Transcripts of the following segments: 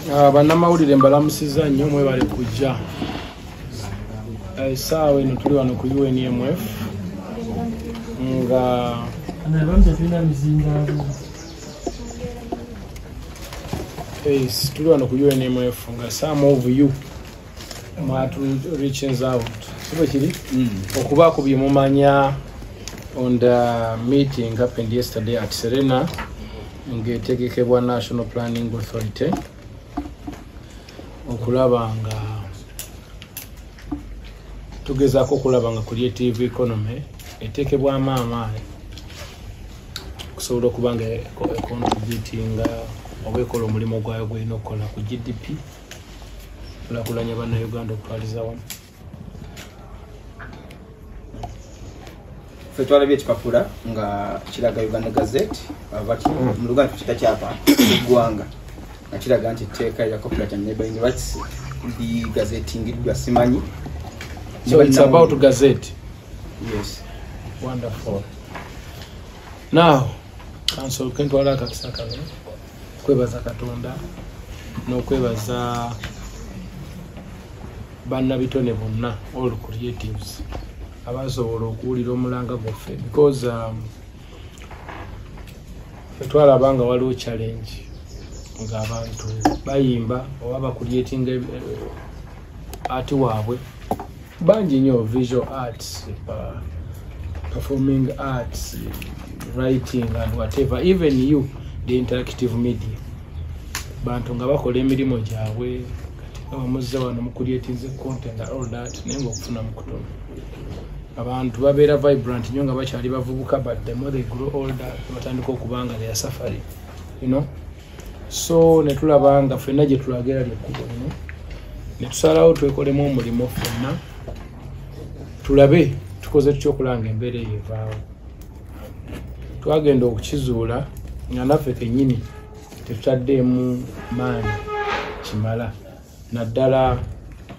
Bannamawulire mbalamusiza nnyo mwebale kujja. Essaawa eno tuli wano ku UNMF nga tuli wano ku UNMF nga some of you mwatu reaching out. Sibo kiri? Okubaako bye mumanya on the meeting happened yesterday at Serena ng'etegekebwa National Planning Authority okulaba nga tugezaako okulaba nga creative economy eteekebwa amaanyi okusobola okuba nga contributinga oba ekola omulimu gwayo gw'erina okukola ku GDP kulakulanya bannayuganda okutwaliza wamu. Ffe twalabye ekipapula nga kiraga Uganda Gazette bati mu Luganda tukita kyapa eggwanga nga kiraga nti etteeka lya copyright and neighboring rights ligazettingiddwa simanyi. So it's about Gazette. Yes. Wonderful. Now, Council Kentwala Kakisaka kwebaza Katonda n'okwebaza bannabitone bonna all creatives abasobola okuwulira omulanga gwaffe because twalaba nga waliwo challenge ng'abantu bayimba oba bakuliating art waabwe bangi nnyo, visual arts, performing arts, writing and whatever, even you the interactive media bantu nga bakola emirimu gyabwe kati bamuzza wano mu creating content and all that naye ng'okufuna mu kutono abantu babeera vibrant nnyo nga bakyali bavubuka but the more they grow older batandika okuba nga they are suffering, you know. So ne tulaba nga ffenna gye tulagera lyekkubo lino ne tusalawo twekolemu omulimu ffenna tulabe tukoze tutya okulanga embeera eyo evaawo. Twagenda okukizuula nga naffe kennyini tetutaddeemu maanyi kimala naddala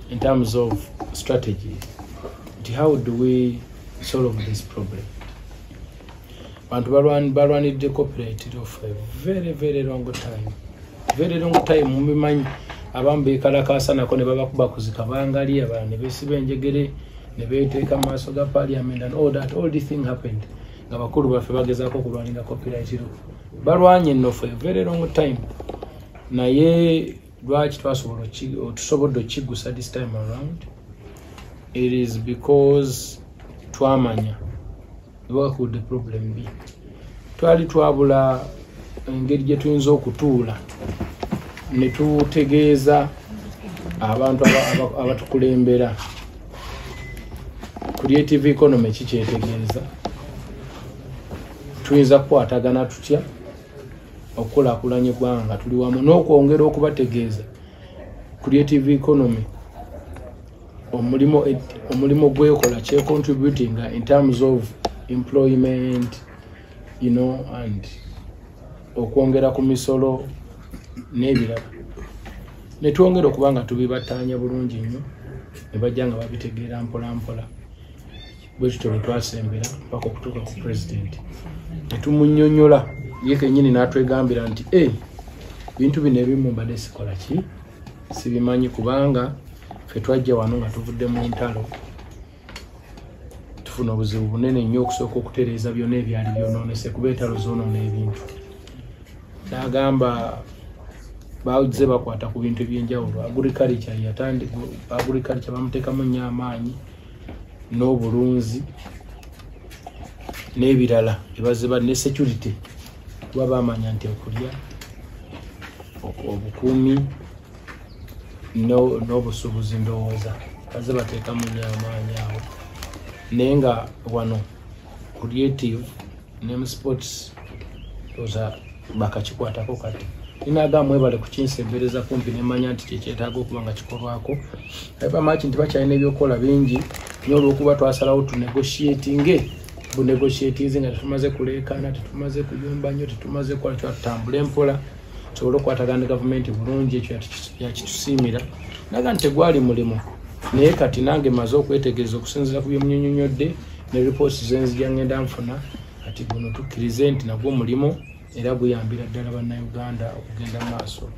in terms of strategy. How do we solve this problem? Bantu balwanidde copyright of a very long time. Very long time mubimanyi abamu beekalakaasanako ne babakuba kuzika bangali abalala ne beesiba enjegere ne beeteeka mu maaso ga parliament and all that. All this thing happened nga bakulu baffe bagezaako okulwanira copyright law. Balwanye nno for a very long time. Naye lwaki tusobodde okigusa this time around? It is because twamanya what could the problem be. Twali twabula engeri gye tuyinza okutuula ne tutegeeza abantu abatukulembera creative economy kikyetegeeza tuyinza kukwatagana tutya okukulaakulanya eggwanga tuli wamu n'okwongera okubategeeza creative economy omulimo gwekola kye contributing in terms of employment, you know, and okwongera ku misolo n'ebirala ne twongera okuba nga tubibatanya bulungi nnyo ne bajja nga babitegeera mpola mpola bwe tutyo bwe twasembera mpaka okutuuka ku president ne tumunnyonnyola ye kennyini n'atwegambira nti bintu bino ebimu mbadde sikola ki sibimanyi kubanga ffe twajja wano nga tuvudde mu ntalo tufuna obuzibu bunene nnyo okusooka okutereeza byonna ebyali byonoonese kuba entalo zoonoona ebintu. N'agamba bawuze bakwata ku bintu ebyenjawulo. Agriculture bamuteekamu nnyo amaanyi n'obulunzi n'ebirala ebaziba ne security kuba baamanya nti okulya obukuumi n'obusuubuzi ndowooza baze bateekamu nnyo amaanyi awo. Naye nga wano creative ne sports oza bakakikwatako kati ninagamba mwebale kukinsembereza kumpi nemanya nti kyekyetaaga okuba nga kikolwako bamaki nti bakyalina ebyokukola bingi nyo olw'okuba twasalawo tunegotiatinge bunegotiatinze nga tetumaze kuleekaana tetumaze kuyumba nnyo tetumaze kukola kyatutambula empola tusobole okukwatagana ne gavumenti bulungi ekyo yakitusiimira naga nti tegwali mulimu naye kati nange maze okwetegereza okusinziira ku byemunnyonnyodde ne reports zenzija ngenda nfuna kati guno tukkirize nti nagwo mulimu era guyambira ddala bannayuganda okugenda maaso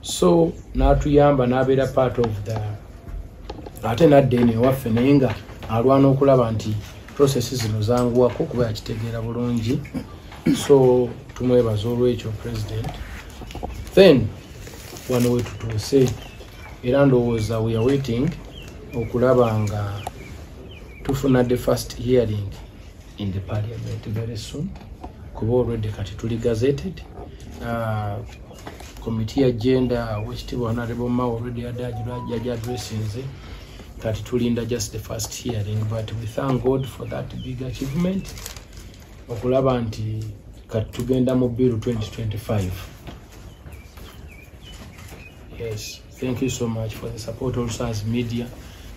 so n'atuyamba n'abeera part of the ate nadde eno ewaffe naye nga alwana okulaba nti processes zino zanguwako kuba yakitegeera bulungi, so tumwebaza olwekyo president. Then wano wetutuuse era ndowooza we are waiting okulaba nga tufuna the first hearing in the parliament very soon kuba already kati tuli gazetted. Committee agenda wekitiibwa Honorable Mao already yaja addressinze kati tulinda just the first hearing, but we thank God for that big achievement okulaba nti kati tugenda mu bill 2025. Yes, thank you so much for the support also as media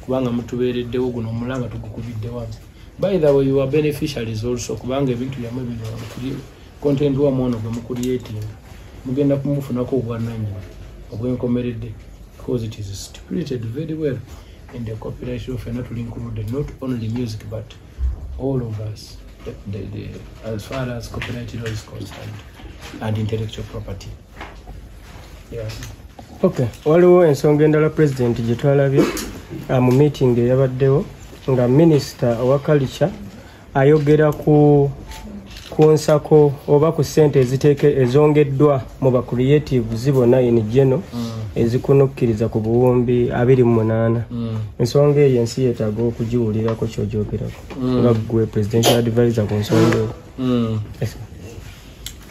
kubanga mutubeereddewo guno omulanga tugukubidde wamu. By the way, you are beneficiaries also kubanga ebintu byamwe bino content wa mwono gwe mucreating mugenda kumufunako obwannannyini obwenkomeredde because it is stipulated very well in the copyright law, not included not only music but all of us, as far as copyright law is concerned and intellectual property. Yeah. Okay, waliwo ensonga endala president gye twalabye mu meeting eyabaddewo nga minister owa culture ayogera ku nsako oba ku ssente ezongeddwa mu ba creative zibona in general ezikunukkiriza ku buwumbi 28. Ensonga eyo ensi yeetaaga okugiwulirako kyogyogerako nga gwe presidential advisor ku nsonga eyo.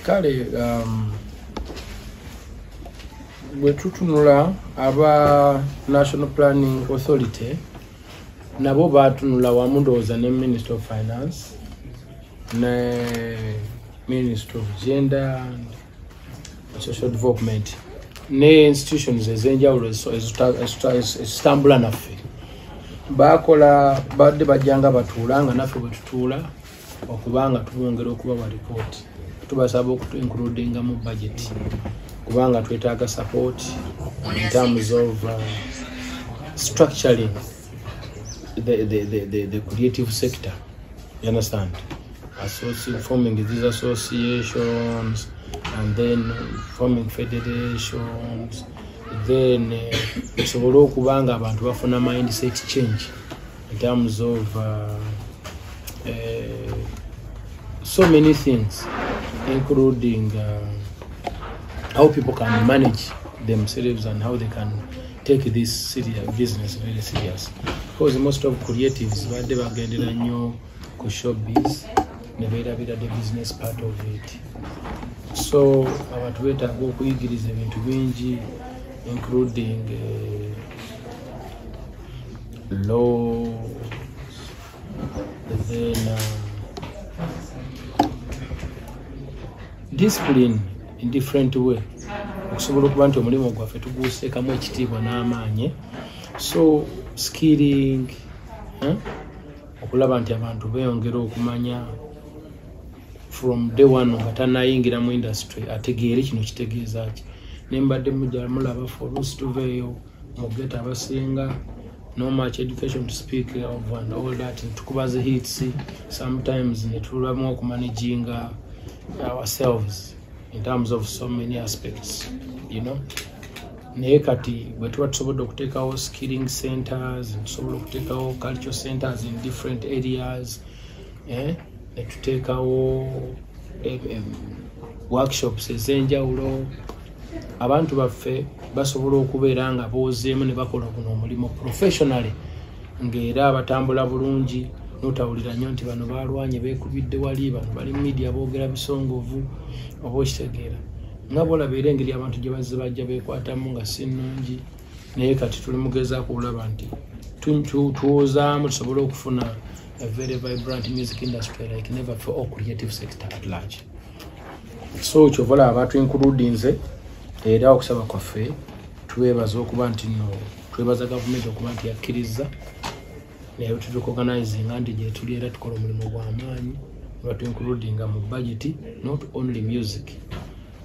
Kale bwe tutunula aba National Planning Authority nabo batunula wamu ndowooza ne Minister of Finance ne Minister of Gender and Social Development ne institutions ez'enjawulo ezitambula naffe bakola badde bajjanga batuula nga naffe bwe tutuula okubanga tubongera okubawa report tubasaba okutu-includinga mu budget kubanga twetaaga support in terms of structuring the creative sector, you understand, forming these associations and then forming federations, then tusobole okubanga abantu bafuna mindset change in terms of so many things including how people can manage themselves and how they can take this serious business very serious, because most of creatives badde bagendera nnyo ku showbiz ne beerabira the business part of it. So abantu beetaaga okuyigiriza ebintu bingi including law, then discipline in different way okusobola okuba nti omulimu gwaffe tuguuseekamu ekitiibwa n'amaanyi. So skilling, okulaba nti abantu beeyongera okumanya from day one nga tannayingira mu industry ategeere kino kitegeeza ki. Ne mbadde mulaba Forus tuveeyo mugeta abasinga no much education to speak of and all that, tukubaze hits sometimes ne tulwamu okumanaginga ourselves in terms of so many aspects, you know. Naye kati bwe tuba tusobodde okuteekawo skilling centers, tusobola okuteekawo cultural centers in different areas, ne tuteekawo workshops ez'enjawulo, abantu baffe basobola okubeera nga boozeemu ne bakola guno omulimu professionally, ng'era batambula bulungi notawulira nnyo nti bano balwanye beekubidde wali, bano bali media boogera bisongovu oba okitegeera. Nga bolaba era engeri abantu gye bazze bajja beekwatamu nga si nnungi, naye kati tuli mugezaako okulaba nti tuwozaamu tusobole okufuna a very vibrant music industry like never for all creative sector at large. So kyovola abantu includinze era okusaba kwaffe twebaza okuba nti no twebaza gavumenti okuba nti yakkiriza naye tutuorganizinga nti gye tuli era tukola omulimu gw'amaanyi batu includinga mu budget not only music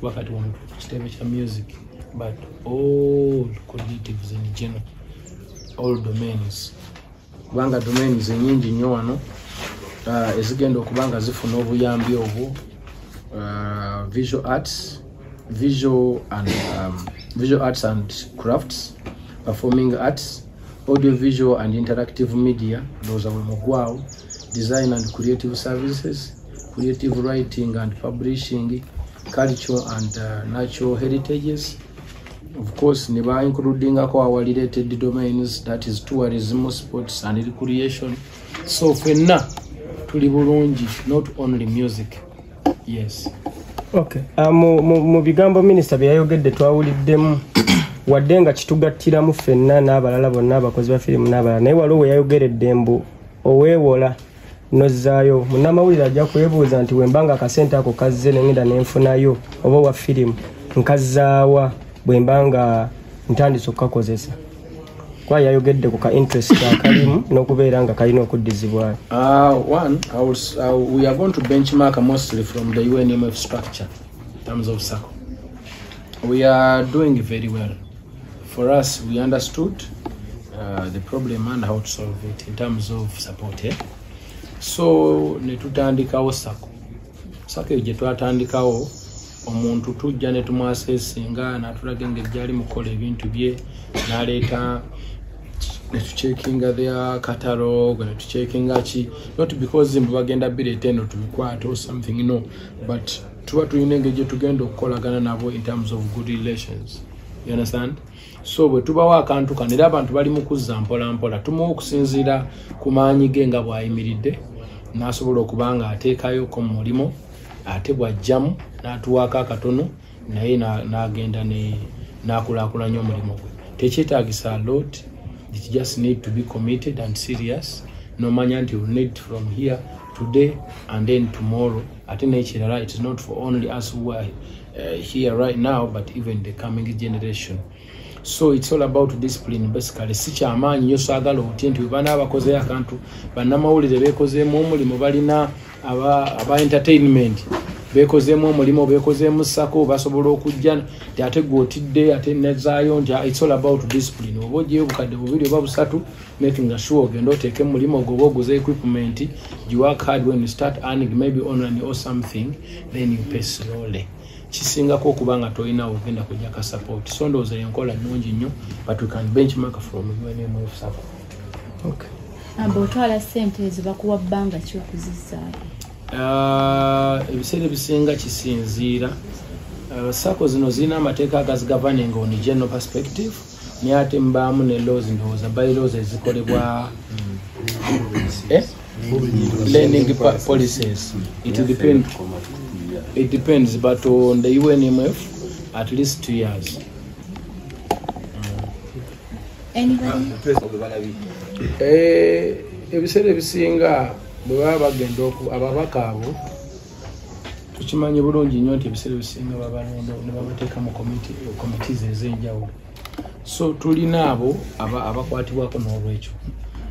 wakati wano kitebe kya music but all creatives in general, all domains, kubanga domains nyingi nnyo wano ezigenda okubanga zifuna obuyambi obwo, visual arts, visual and visual arts and crafts, performing arts, audiovisual and interactive media, those are Mogwao, design and creative services, creative writing and publishing, cultural and natural heritages. Of course, Niba including our related domains, that is tourism, sports and recreation. So for now, not only music. Yes. Okay. Mu bigambo minister byayogedde twawuliddemu wadde nga kitugattiramu ffenna n'abalala bonna abakozi ba firimu n'abalala naye waliwo yayogeredde mbu oweewola nozzaayo munnamawulire ajja kwebuuza nti wembanga akasente ako kazze nengenda nenfunayo oba wa firimu nkazzaawa bwembanga ntandise okukakozesa kwa yayogedde ku ka interest akalimu n'okubeera nga kalina okuddizibwayo. One, we are going to benchmark mostly from the UNMF structure in terms of SACCO. We are doing very well. For us, we understood the problem and how to solve it in terms of support. So, netutandikawo SACCO. SACCO gye twatandikawo omuntu tujja ne tumwasesinga n'atulaga engeri ali mukola ebintu bye n'aleeta netucheckinga their catalog netucheckinga ki not because mbu bagenda bireeta eno tubikwate or something, no, but tuba tulina engeri gye tugenda okukolagana nabo in terms of good relations. You understand? So bwe tubawo akantu kano era abantu bali mu kuzza mpola mpola tumuwa okusinziira ku maanyi ge nga bw'ayimiridde n'asobola okuba nga ateekayoko mu mulimo ate bw'ajjamu n'atuwaako akatono naye n'agenda n'akulaakulanya omulimu gwe. Tekyetaagisa lot. It just need to be committed and serious. No manya nti you need from here today and then tomorrow. At nature, it is not for only us who are here right now, but even the coming generation. So it's all about discipline basically. Sicha amanyi yosagala otinti bana abakoze akantu bannamawulire bekozeemu omulimu balina aba entertainment bekozeemu omulimu bekozeemu SACCO basobola okujja ate gwotidde ate nezaayo nti it's all about discipline. Oba ojeyo bukadde bubiri oba busatu making sure ogenda oteeke mulimu ogwo oguze equipment, you work hard. When you start earning maybe online or something, then you pay slowly. Kisingako okubanga toyina ogenda kujja ka support. So ndowooza yenkola nnungi nnyo, but we can benchmark from UNMF SACCO. Okay. Bw'otwala ssente ezo bakuwa bbanga ki okuzizaayo? Ebiseera ebisinga kisinziira. SACCO zino zirina amateeka agazigoverning on general perspective, naye ate mbaamu ne laws, ndowooza bylaws ezikolebwa learning policies. It depends, but on the UNMF, at least 2 years. Anybody? Ebiseera ebisinga bwe baba bagenda ababaka abo tukimanyi bulungi nnyo nti ebiseera ebisinga babalonda ne babateeka mu committees ez'enjawulo. So tulina abo abakwatibwako n'olwekyo.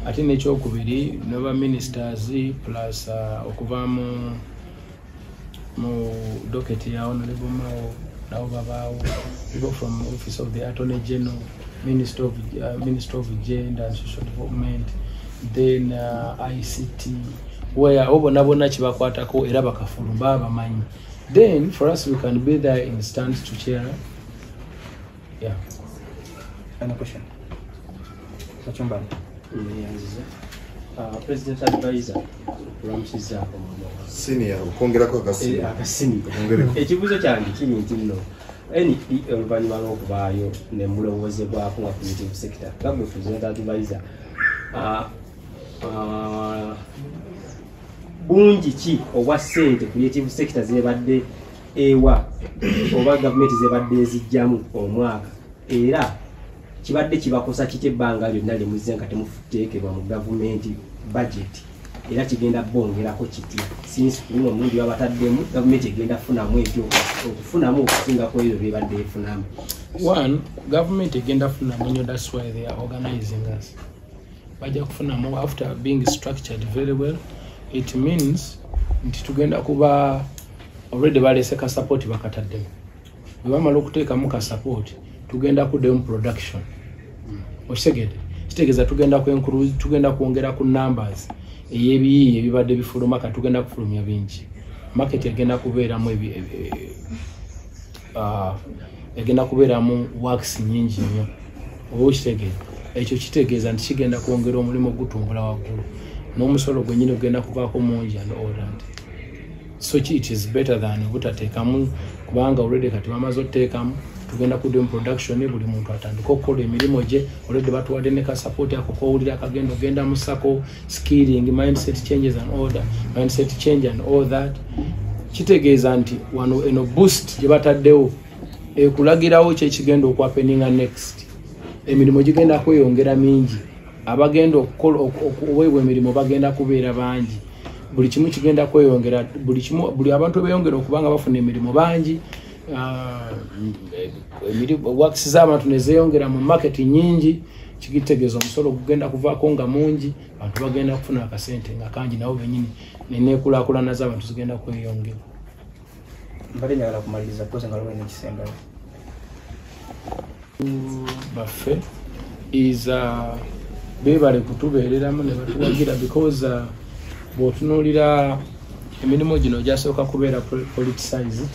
Ate n'ekyokubiri ne ministers plus okuva mu docket ya Honorable Mao nabo babaawo, people from Office of the Attorney General, Minister of Gender and Social Development, then ICT, where obona kibakwatako era bakafulumba bamanyi. Then for us we can be there in stand to chair. Yeah. Any question? Kachumba. President Advisor Ramsiza senior ukongerako akasini ekibuzo kyange kiri nti nno NP oluvannyuma lw'okubaayo ne mulowozebwako nga creative sector gamwe President Advisor bungi ki obwa ssente creative sector zebadde ewa oba gavumenti zebadde ezijjamu omwaka era kibadde kibakosa kiki ebbanga lyonna limuze nga temuteekebwa mu gavumenti budget era kigenda bongerako kitya since kuno omundi wabataddemu gavumenti egenda kufunamu ebyo okufunamu okusingako ebyo byebadde efunamu. One, government egenda kufunamu nnyo, that's why they are organizing us. Bajja kufunamu after being structured very well. It means nti tugenda kuba already balese ka support bakataddemu. Bwe bamala okuteekamu ka support tugenda kudemu production. Osegede kitegeeza tugenda kwongera ku numbers eyebiyi ebibadde bifuluma ka tugenda kufulumya bingi. Market egenda kubeeramu egenda kubeeramu works nyingi nnyo oba okitegeeza ekyo kitegeeza nti kigenda kwongera omulimu gutumbula waggulu n'omusolo gwennyini ogenda kubaako mungi and all that. So it is better than obutateekamu kubanga already kati bamaze oteekamu tugenda kudda mu production buli muntu atandika okukola emirimu gye already batuwadde ne ka support ako kowulira akagenda ogenda mu sako skilling mindset changes and order mindset change and all that. Kitegeeza nti wano eno boost gye bataddewo ekulagirawo kyekigenda okwapeninga next. Emirimu gigenda kweyongera mingi abagenda okuweebwa emirimu bagenda kubeera bangi buli kimu kigenda kweyongera buli abantu beyongera okubanga bafuna emirimu bangi works z'abantu nezeyongera mu market nyingi kigitegeeza omusolo gugenda kuvaako nga mungi abantu bagenda kufuna akasente nga kangi nabo benyini nenekulaakulana z'abantu zigenda kweyongera. Mbadde njagala kumaliriza poza nga lwe n'ekisembayo baffe is beebale kutubeereramu ne batuwagira because bw'otunuulira emirimu gino gyasooka kubeera politicized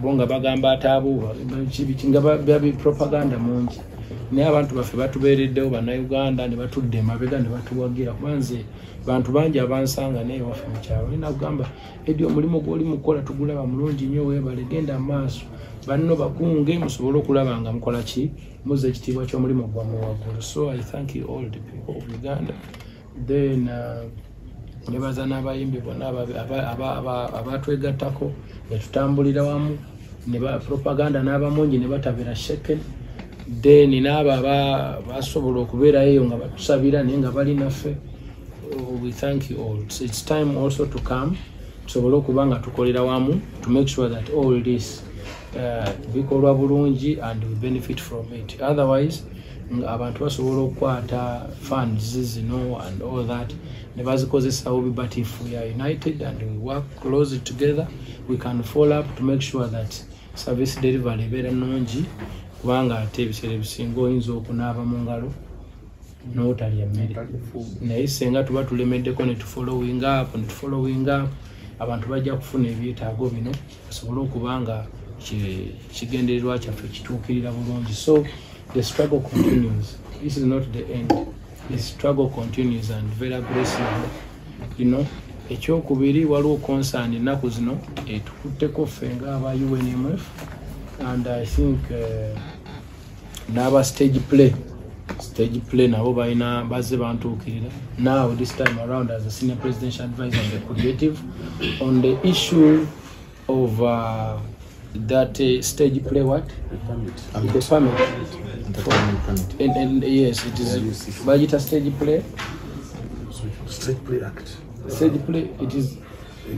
bo nga bagamba ataabuuba nga babi propaganda mungi naye abantu baffe batubeereddewo bannayuganda ne batudde emabega ne batuwagira kubanze bantu bangi abansanga naye waffe mu kyalo nina kugamba edi omulimu gw'oli mukola tugulaba mulungi nnyo weebale genda maaso banno bakunge musobole okulaba nga mukola ki muzza ekitiibwa ky'omulimu gwammwe waggulu. So I thank you all the people of Uganda. Then nebaza n'abayimbi bonna abatwegattako ne tutambulira wamu ne ba propaganda n'abamungi ne batabira shaken. Then n'abo basobola okubeerayo eyo nga batusabira naye nga bali naffe. We thank you all. So it's time also to come tusobole okuba nga tukolera wamu to make sure that all this bikolwa bulungi and we benefit from it. Otherwise abantu basobola okukwata funds zino and all that ne bazikozesawo but if we are united and we work closely together we can follow up to make sure that service delivery ebeera nnungi kubanga ate ebiseera ebisinga oyinza okunaaba mu ngalo n'otalya mmere naye senga tuba tulemeddeko ne tufollowing up abantu bajja kufuna ebyetaago bino basobole okuba nga kigendererwa kyaffe kituukirira bulungi. So the struggle continues. This is not the end. The struggle continues and very aggressively. You know, ekyokubiri waliwo concern ennaku zino tukutteko ffe ng'aba UNMF and I think n'aba stage play nabo balina bazze bantuukirira. Now this time around as a senior presidential advisor on the creative on the issue of that stage play what? The permit. And yes, it is budget stage play. Stage Play Act. Stage play, it is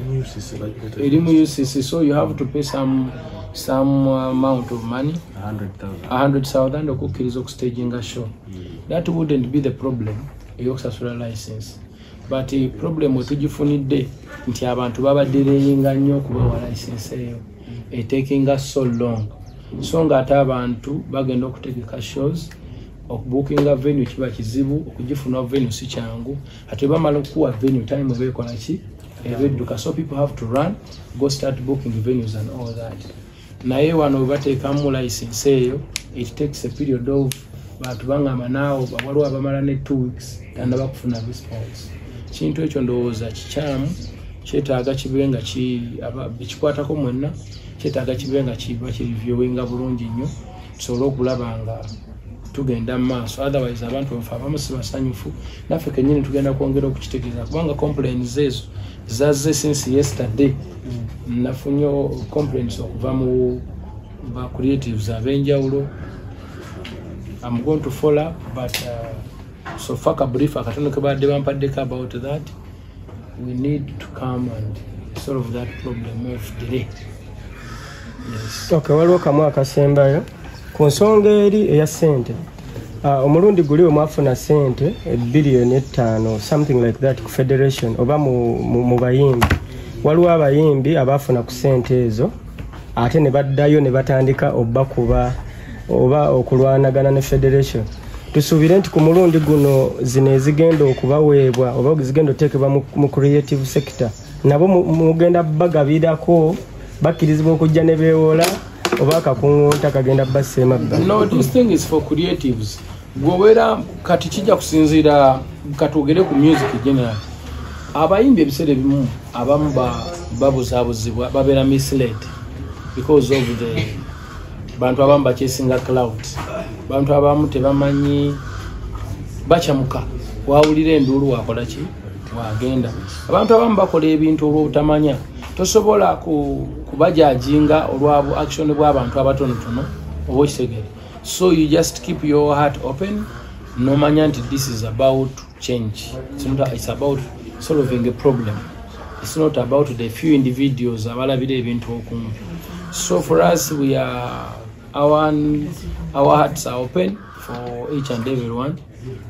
UCC. So you have to pay some amount of money, 100,000 okukkiriza okustaging a show. That wouldn't be the problem eyokusasula license, but the problem wetugifunidde nti abantu babadereyinga nnyo okubawa license eyo taking us so long so nga ate abantu bagenda okutegeka shows okubookinga venue kiba kizibu okugifuna venue si kyangu ate bamala okuwa venue time bekola ki ebedduka so people have to run go start booking venues and all that. Naye wano bateekamu license eyo it takes a period of bantu bangamba naawo waliwo abamala ne 2 weeks tandaba kufuna response. Kintu ekyo ndowooza kikyamu kyetaaga kibenga kikwatako mwenna kyetaaga kibenga kiba kireviewinga bulungi nnyo tusobole okulaba nga tugenda mu maaso otherwise abantu bafe abamu si basanyufu naffe kennyini tugenda kwongera okukitegeeza kubanga complaints ezo zazze since yesterday. Nafunye complaints okuva mu ba creatives ab'enjawulo. I'm going to follow up but so far a brief akatono ke badde bampaddeko about that. We need to come and solve that problem of delay. Yes. Okay, waliwo kamu akasembayo ku nsonga eri eya ssente. Omulundi guli omwafuna ssente billion 5 something like that ku federation oba mu bayimbi. Waliwo abayimbi abafuna ku ssente ezo ate ne baddayo ne batandika obbakuba oba okulwanagana ne federation. Tusuubire nti ku mulundi guno zino ezigenda okubaweebwa oba zigenda oteekebwa mu creative sector nabo mugenda bagabirako bakkirizibwa okujja ne beewola oba akakungunta kagenda bassa emabba. No, this thing is for creatives. Gwowera kati kijja kusinziira katwogere ku music general. Abayimbi ebiseera ebimu abamu babuzaabuzibwa babeera misled because of the bantu abamu bakyesinga cloud. Bantu abamu tebamanyi bachamuka wawulira enduulu wakola ki wagenda. Abantu abamu bakola ebintu olw'obutamanya tosobola kubajajinga olwabo action bw'abantu abatonotono oba ekisegere. So you just keep your heart open. No manya nti this is about change. It's about solving a problem. It's not about the few individuals abalabira ebintu okumpi. So for us, we are our hearts are open for each and everyone.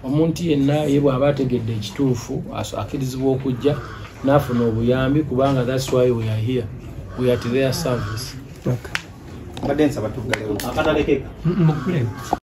Omuntu yenna yebwa abategedde ekituufu akirizibwa okujja n'afuna obuyambi kubanga that's why we are here. We are to their service. Mbadde nsaba tuggalewo. Akatalekeka.